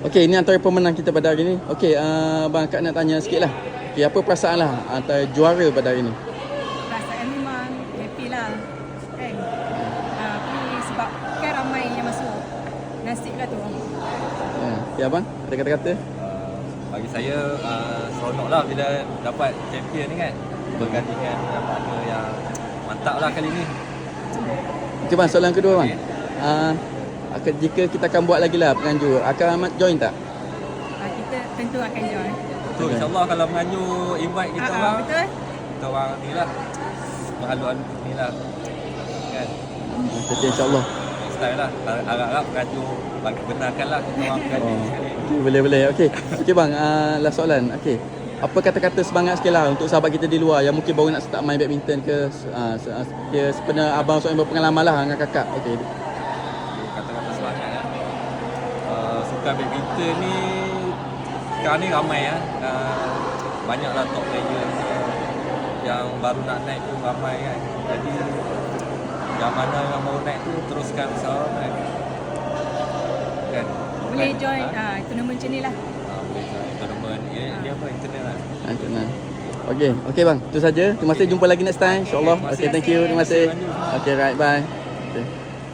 Okey, ini antara pemenang kita pada hari ni. Okey, Abang Kak nak tanya sikit lah. Okey, apa perasaan lah antara juara pada hari ni? Perasaan memang happy lah kan. Tapi sebab kan ramai yang masuk, nasib lah tu. Okey, Abang, ada kata-kata? Bagi saya seronok lah bila dapat champion ni kan. Bergandingan dengan partner yang mantap lah kali ni. Okey bang, soalan kedua bang. Jika kita akan buat lagi lah penganjur, akan Ahmad join tak? Kita tentu akan join. Betul, insyaAllah kalau menganjur invite kita orang. Betul. Kita orang ni lah. Berhalu-halu ni lah. Kan? Okey, insyaAllah. Style lah. Harap-harap menganjur bagi benarkan lah kita orang berganti sekali. Okey, boleh. Okey bang, last soalan. Okey. Apa kata-kata semangat sikit lah untuk sahabat kita di luar yang mungkin baru nak start main badminton ke, sebenarnya abang seorang berpengalaman lah dengan kakak. Okey. Kata-kata semangat lah. Sukan badminton ni sekarang ni ramai lah. Banyaklah top player yang baru nak naik tu ramai kan. Jadi yang mana yang baru naik tu teruskan usaha kan. Boleh join tournament macam ni lah. Boleh join tournament. Dia apa? Internal lah. Internal. Okey bang, itu saja. Terima kasih, jumpa lagi next time insya-Allah. Okey, thank you. Terima kasih. Okey, right, bye.